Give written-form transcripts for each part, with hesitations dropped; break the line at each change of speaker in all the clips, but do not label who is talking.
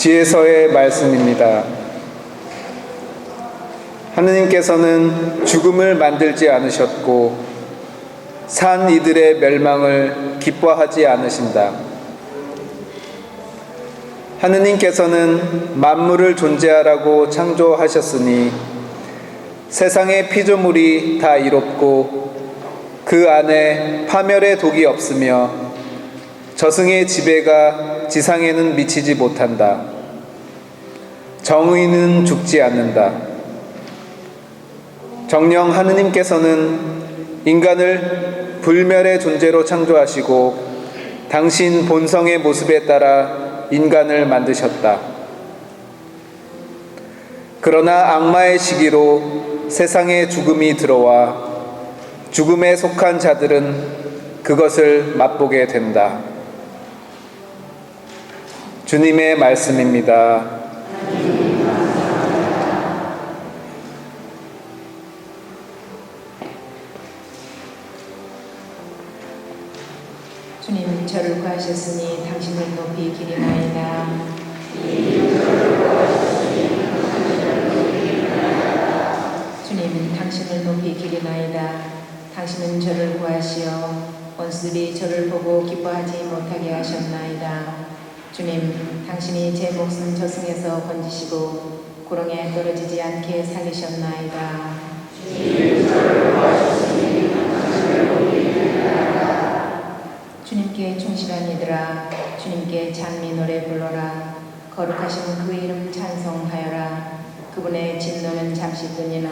지혜서의 말씀입니다. 하느님께서는 죽음을 만들지 않으셨고 산 이들의 멸망을 기뻐하지 않으신다. 하느님께서는 만물을 존재하라고 창조하셨으니 세상의 피조물이 다 이롭고 그 안에 파멸의 독이 없으며 저승의 지배가 지상에는 미치지 못한다. 정의는 죽지 않는다. 정녕 하느님께서는 인간을 불멸의 존재로 창조하시고 당신 본성의 모습에 따라 인간을 만드셨다. 그러나 악마의 시기로 세상에 죽음이 들어와 죽음에 속한 자들은 그것을 맛보게 된다. 주님의 말씀입니다.
주님, 저를 구하셨으니 당신을 높이 기리나이다. 주님, 당신을 높이 기리나이다. 당신은 저를 구하시어 원수들이 저를 보고 기뻐하지 못하게 하셨나이다. 주님, 당신이 제 목숨 저승에서 건지시고 구렁에 떨어지지 않게 살리셨나이다. 주님, 저를 구하셨으니 당신을 높이 기리나이다. 주님께 충실한 이들아, 주님께 찬미 노래 불러라. 거룩하신 그 이름 찬송하여라. 그분의 진노는 잠시 뿐이나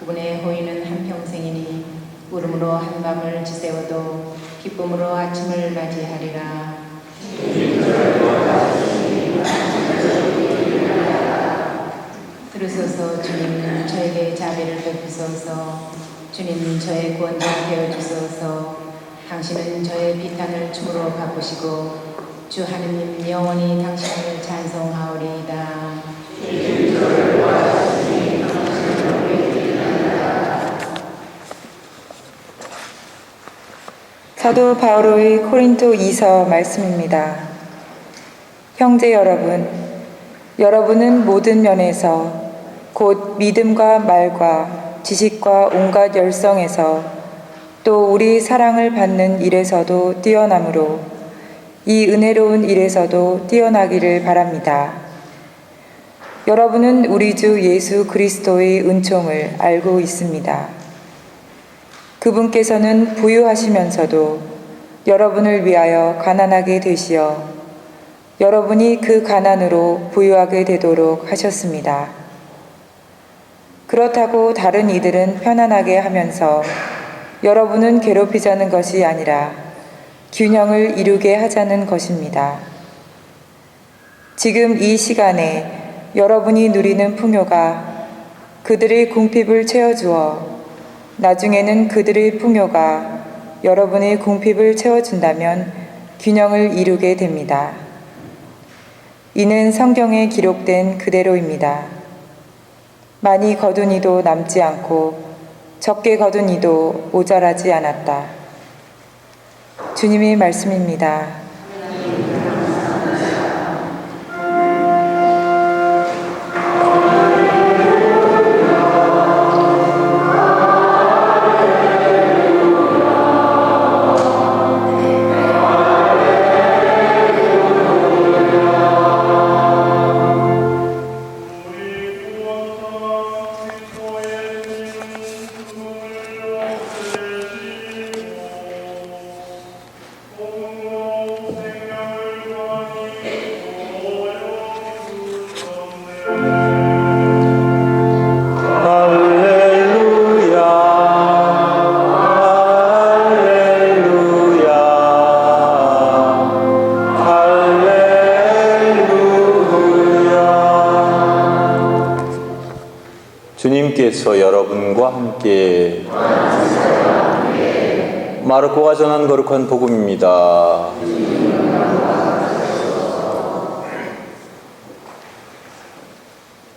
그분의 호의는 한평생이니 울음으로 한밤을 지새워도 기쁨으로 아침을 맞이하리라. 들으소서. 주님, 저에게 자비를 베푸소서. 주님, 저의 구원자 되어주소서. 당신은 저의 비탄을 춤으로 바꾸시고 주 하느님 영원히 당신을 찬송하오리이다.
사도 바울의 코린토 2서 말씀입니다. 형제 여러분, 여러분은 모든 면에서 곧 믿음과 말과 지식과 온갖 열성에서 또 우리 사랑을 받는 일에서도 뛰어남으로 이 은혜로운 일에서도 뛰어나기를 바랍니다. 여러분은 우리 주 예수 그리스도의 은총을 알고 있습니다. 그분께서는 부유하시면서도 여러분을 위하여 가난하게 되시어 여러분이 그 가난으로 부유하게 되도록 하셨습니다. 그렇다고 다른 이들은 편안하게 하면서 여러분은 괴롭히자는 것이 아니라 균형을 이루게 하자는 것입니다. 지금 이 시간에 여러분이 누리는 풍요가 그들의 궁핍을 채워주어 나중에는 그들의 풍요가 여러분의 궁핍을 채워준다면 균형을 이루게 됩니다. 이는 성경에 기록된 그대로입니다. 많이 거둔 이도 남지 않고 적게 거둔 이도 모자라지 않았다. 주님의 말씀입니다.
주님께서 여러분과 함께 마르코가 전한 거룩한 복음입니다.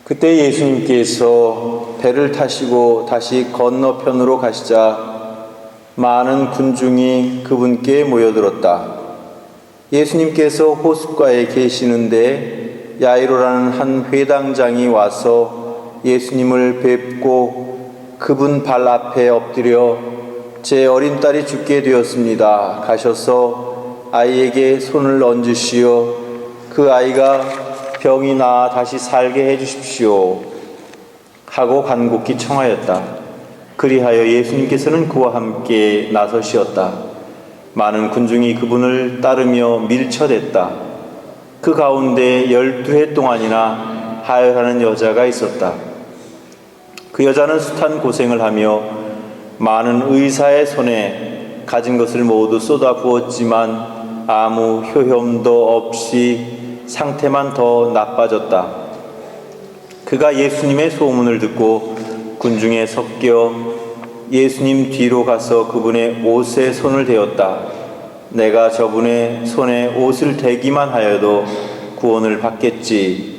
그때 예수님께서 배를 타시고 다시 건너편으로 가시자 많은 군중이 그분께 모여들었다. 예수님께서 호숫가에 계시는데 야이로라는 한 회당장이 와서 예수님을 뵙고 그분 발 앞에 엎드려 제 어린 딸이 죽게 되었습니다. 가셔서 아이에게 손을 얹으시어 그 아이가 병이 나아 다시 살게 해주십시오 하고 간곡히 청하였다. 그리하여 예수님께서는 그와 함께 나서시었다. 많은 군중이 그분을 따르며 밀쳐댔다. 그 가운데 12해 동안이나 하혈하는 여자가 있었다. 그 여자는 숱한 고생을 하며 많은 의사의 손에 가진 것을 모두 쏟아 부었지만 아무 효험도 없이 상태만 더 나빠졌다. 그가 예수님의 소문을 듣고 군중에 섞여 예수님 뒤로 가서 그분의 옷에 손을 대었다. 내가 저분의 손에 옷을 대기만 하여도 구원을 받겠지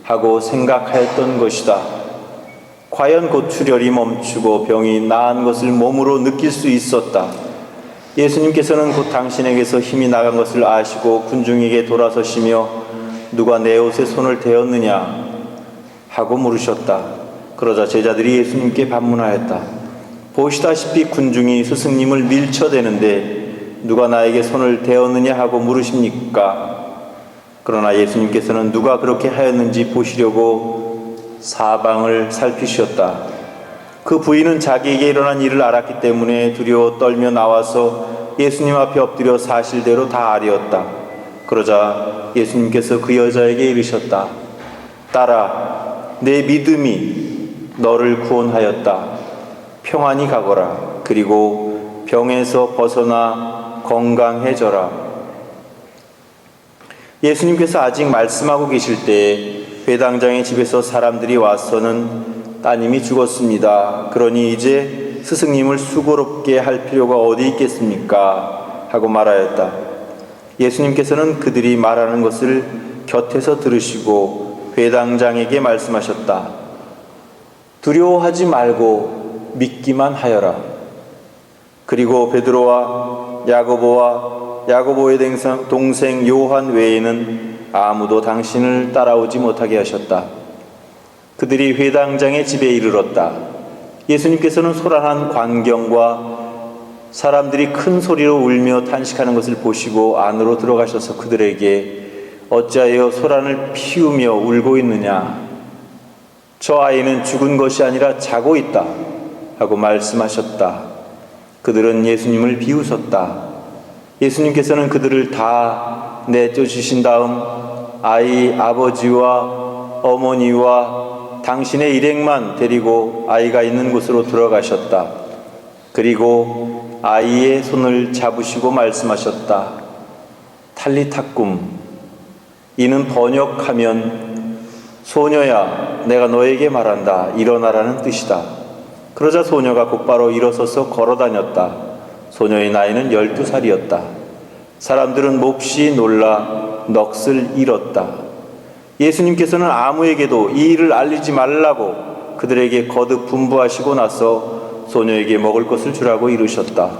하고 생각하였던 것이다. 과연 곧 출혈이 멈추고 병이 나은 것을 몸으로 느낄 수 있었다. 예수님께서는 곧 당신에게서 힘이 나간 것을 아시고 군중에게 돌아서시며 누가 내 옷에 손을 대었느냐 하고 물으셨다. 그러자 제자들이 예수님께 반문하였다. 보시다시피 군중이 스승님을 밀쳐대는데 누가 나에게 손을 대었느냐 하고 물으십니까? 그러나 예수님께서는 누가 그렇게 하였는지 보시려고 사방을 살피셨다. 그 부인은 자기에게 일어난 일을 알았기 때문에 두려워 떨며 나와서 예수님 앞에 엎드려 사실대로 다 아뢰었다. 그러자 예수님께서 그 여자에게 이르셨다. 딸아, 내 믿음이 너를 구원하였다. 평안히 가거라. 그리고 병에서 벗어나 건강해져라. 예수님께서 아직 말씀하고 계실 때에 회당장의 집에서 사람들이 와서는 따님이 죽었습니다. 그러니 이제 스승님을 수고롭게 할 필요가 어디 있겠습니까? 하고 말하였다. 예수님께서는 그들이 말하는 것을 곁에서 들으시고 회당장에게 말씀하셨다. 두려워하지 말고 믿기만 하여라. 그리고 베드로와 야고보의 동생 요한 외에는 아무도 당신을 따라오지 못하게 하셨다. 그들이 회당장의 집에 이르렀다. 예수님께서는 소란한 광경과 사람들이 큰 소리로 울며 탄식하는 것을 보시고 안으로 들어가셔서 그들에게 어찌하여 소란을 피우며 울고 있느냐? 저 아이는 죽은 것이 아니라 자고 있다 하고 말씀하셨다. 그들은 예수님을 비웃었다. 예수님께서는 그들을 다 내쫓으신 다음 아이 아버지와 어머니와 당신의 일행만 데리고 아이가 있는 곳으로 들어가셨다. 그리고 아이의 손을 잡으시고 말씀하셨다. 탈리타쿰, 이는 번역하면 소녀야, 내가 너에게 말한다. 일어나라는 뜻이다. 그러자 소녀가 곧바로 일어서서 걸어다녔다. 소녀의 나이는 12살이었다. 사람들은 몹시 놀라 넋을 잃었다. 예수님께서는 아무에게도 이 일을 알리지 말라고 그들에게 거듭 분부하시고 나서 소녀에게 먹을 것을 주라고 이르셨다.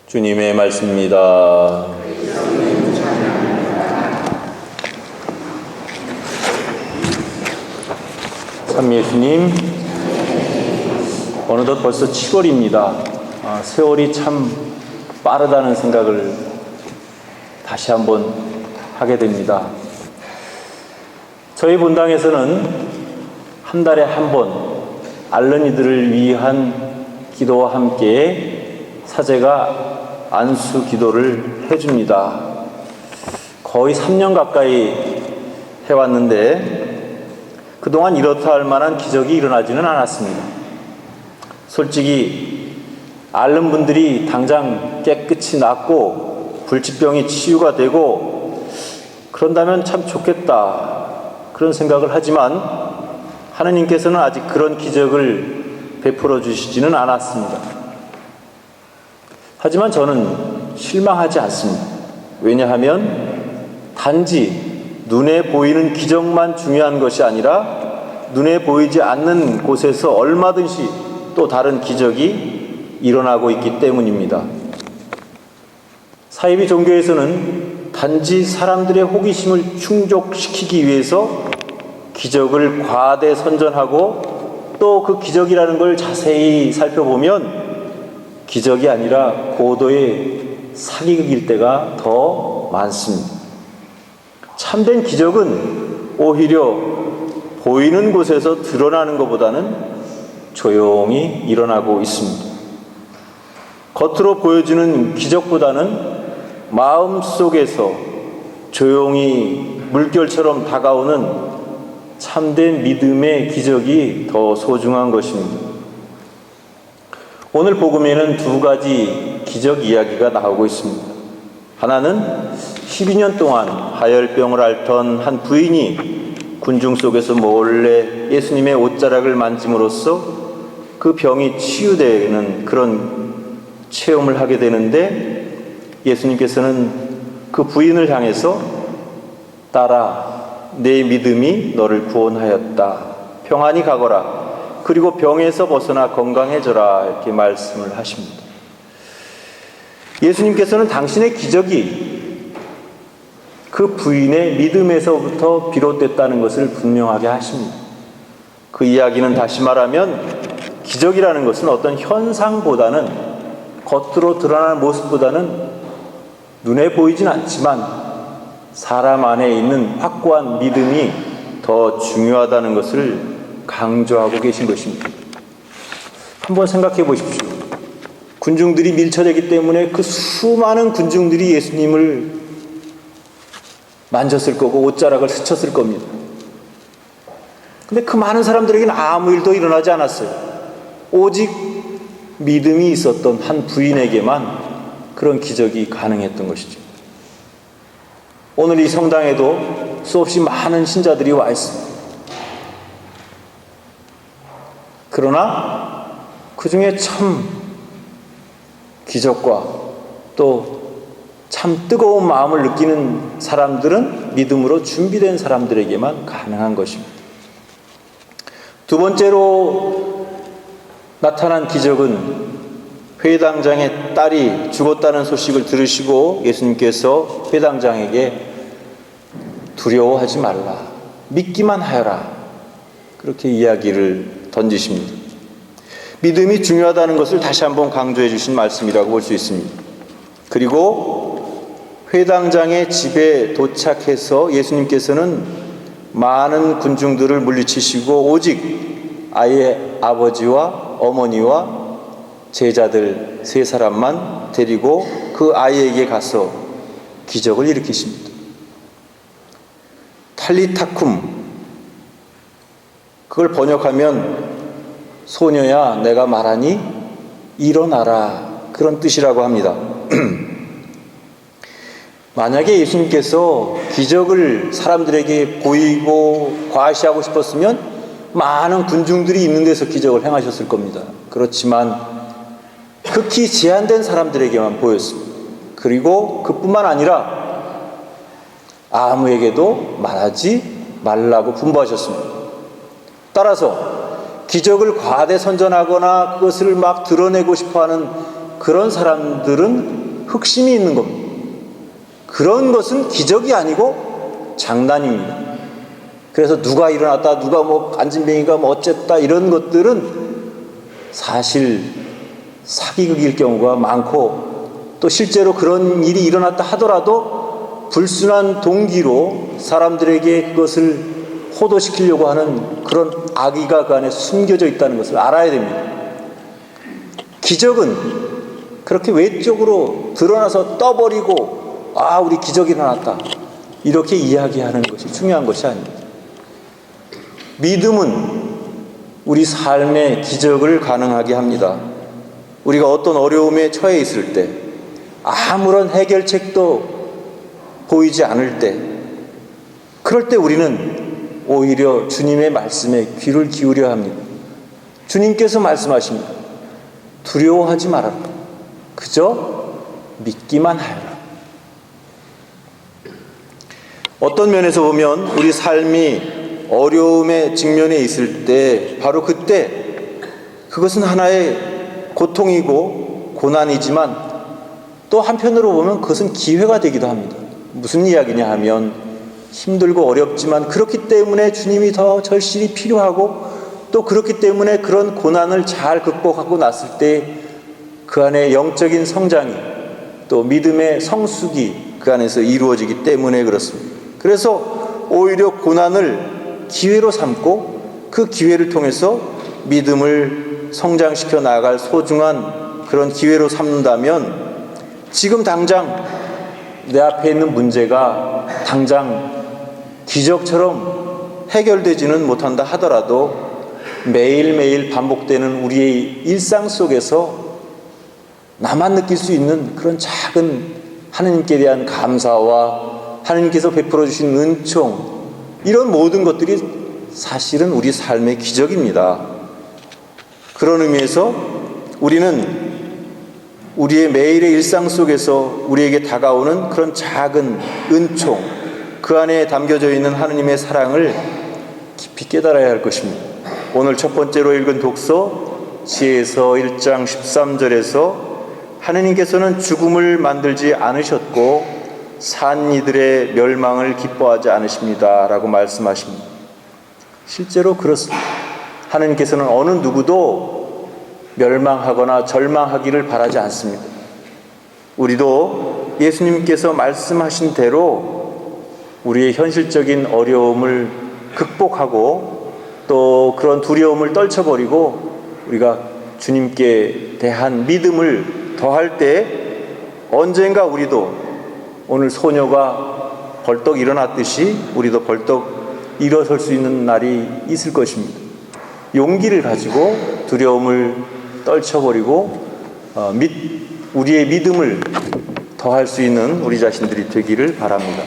주님의 말씀입니다. 참 예수님, 어느덧 벌써 7월입니다. 세월이 참 빠르다는 생각을 다시 한번 하게 됩니다. 저희 본당에서는 한 달에 한 번 앓는 이들을 위한 기도와 함께 사제가 안수 기도를 해줍니다. 거의 3년 가까이 해왔는데 그동안 이렇다 할 만한 기적이 일어나지는 않았습니다. 솔직히 앓는 분들이 당장 깨끗이 낫고 불치병이 치유가 되고 그런다면 참 좋겠다, 그런 생각을 하지만 하느님께서는 아직 그런 기적을 베풀어 주시지는 않았습니다. 하지만 저는 실망하지 않습니다. 왜냐하면 단지 눈에 보이는 기적만 중요한 것이 아니라 눈에 보이지 않는 곳에서 얼마든지 또 다른 기적이 일어나고 있기 때문입니다. 사이비 종교에서는 단지 사람들의 호기심을 충족시키기 위해서 기적을 과대 선전하고 또 그 기적이라는 걸 자세히 살펴보면 기적이 아니라 고도의 사기극일 때가 더 많습니다. 참된 기적은 오히려 보이는 곳에서 드러나는 것보다는 조용히 일어나고 있습니다. 겉으로 보여주는 기적보다는 마음속에서 조용히 물결처럼 다가오는 참된 믿음의 기적이 더 소중한 것입니다. 오늘 복음에는 두 가지 기적 이야기가 나오고 있습니다. 하나는 12년 동안 하열병을 앓던 한 부인이 군중 속에서 몰래 예수님의 옷자락을 만짐으로써 그 병이 치유되는 그런 체험을 하게 되는데, 예수님께서는 그 부인을 향해서 딸아, 내 믿음이 너를 구원하였다. 평안히 가거라. 그리고 병에서 벗어나 건강해져라. 이렇게 말씀을 하십니다. 예수님께서는 당신의 기적이 그 부인의 믿음에서부터 비롯됐다는 것을 분명하게 하십니다. 그 이야기는 다시 말하면 기적이라는 것은 어떤 현상보다는, 겉으로 드러나는 모습보다는 눈에 보이진 않지만 사람 안에 있는 확고한 믿음이 더 중요하다는 것을 강조하고 계신 것입니다. 한번 생각해 보십시오. 군중들이 밀쳐대기 때문에 그 수많은 군중들이 예수님을 만졌을 거고 옷자락을 스쳤을 겁니다. 근데 그 많은 사람들에게는 아무 일도 일어나지 않았어요. 오직 믿음이 있었던 한 부인에게만 그런 기적이 가능했던 것이죠. 오늘 이 성당에도 수없이 많은 신자들이 와 있습니다. 그러나 그 중에 참 기적과 또 참 뜨거운 마음을 느끼는 사람들은 믿음으로 준비된 사람들에게만 가능한 것입니다. 두 번째로 나타난 기적은 회당장의 딸이 죽었다는 소식을 들으시고 예수님께서 회당장에게 두려워하지 말라, 믿기만 하여라, 그렇게 이야기를 던지십니다. 믿음이 중요하다는 것을 다시 한번 강조해 주신 말씀이라고 볼 수 있습니다. 그리고 회당장의 집에 도착해서 예수님께서는 많은 군중들을 물리치시고 오직 아이의 아버지와 어머니와 제자들 세 사람만 데리고 그 아이에게 가서 기적을 일으키십니다. 탈리타쿰, 그걸 번역하면 소녀야 내가 말하니 일어나라, 그런 뜻이라고 합니다. 만약에 예수님께서 기적을 사람들에게 보이고 과시하고 싶었으면 많은 군중들이 있는 데서 기적을 행하셨을 겁니다. 그렇지만 극히 제한된 사람들에게만 보였습니다. 그리고 그뿐만 아니라 아무에게도 말하지 말라고 분부하셨습니다. 따라서 기적을 과대 선전하거나 그것을 막 드러내고 싶어하는 그런 사람들은 흑심이 있는 겁니다. 그런 것은 기적이 아니고 장난입니다. 그래서 누가 일어났다, 누가 안진뱅이가 어쨌다, 이런 것들은 사실 사기극일 경우가 많고, 또 실제로 그런 일이 일어났다 하더라도 불순한 동기로 사람들에게 그것을 호도시키려고 하는 그런 악의가 그 안에 숨겨져 있다는 것을 알아야 됩니다. 기적은 그렇게 외적으로 드러나서 떠버리고 우리 기적이 일어났다, 이렇게 이야기하는 것이 중요한 것이 아닙니다. 믿음은 우리 삶의 기적을 가능하게 합니다. 우리가 어떤 어려움에 처해 있을 때, 아무런 해결책도 보이지 않을 때, 그럴 때 우리는 오히려 주님의 말씀에 귀를 기울여야 합니다. 주님께서 말씀하십니다. 두려워하지 말아라. 그저 믿기만 하여라. 어떤 면에서 보면 우리 삶이 어려움에 직면해 있을 때, 바로 그때 그것은 하나의 고통이고 고난이지만 또 한편으로 보면 그것은 기회가 되기도 합니다. 무슨 이야기냐 하면 힘들고 어렵지만 그렇기 때문에 주님이 더 절실히 필요하고 또 그렇기 때문에 그런 고난을 잘 극복하고 났을 때 그 안에 영적인 성장이 또 믿음의 성숙이 그 안에서 이루어지기 때문에 그렇습니다. 그래서 오히려 고난을 기회로 삼고 그 기회를 통해서 믿음을 성장시켜 나갈 소중한 그런 기회로 삼는다면 지금 당장 내 앞에 있는 문제가 당장 기적처럼 해결되지는 못한다 하더라도 매일매일 반복되는 우리의 일상 속에서 나만 느낄 수 있는 그런 작은 하느님께 대한 감사와 하느님께서 베풀어 주신 은총, 이런 모든 것들이 사실은 우리 삶의 기적입니다. 그런 의미에서 우리는 우리의 매일의 일상 속에서 우리에게 다가오는 그런 작은 은총, 그 안에 담겨져 있는 하느님의 사랑을 깊이 깨달아야 할 것입니다. 오늘 첫 번째로 읽은 독서 지혜서 1장 13절에서 하느님께서는 죽음을 만들지 않으셨고 산 이들의 멸망을 기뻐하지 않으십니다 라고 말씀하십니다. 실제로 그렇습니다. 하느님께서는 어느 누구도 멸망하거나 절망하기를 바라지 않습니다. 우리도 예수님께서 말씀하신 대로 우리의 현실적인 어려움을 극복하고 또 그런 두려움을 떨쳐버리고 우리가 주님께 대한 믿음을 더할 때 언젠가 우리도 오늘 소녀가 벌떡 일어났듯이 우리도 벌떡 일어설 수 있는 날이 있을 것입니다. 용기를 가지고 두려움을 떨쳐버리고 우리의 믿음을 더할 수 있는 우리 자신들이 되기를 바랍니다.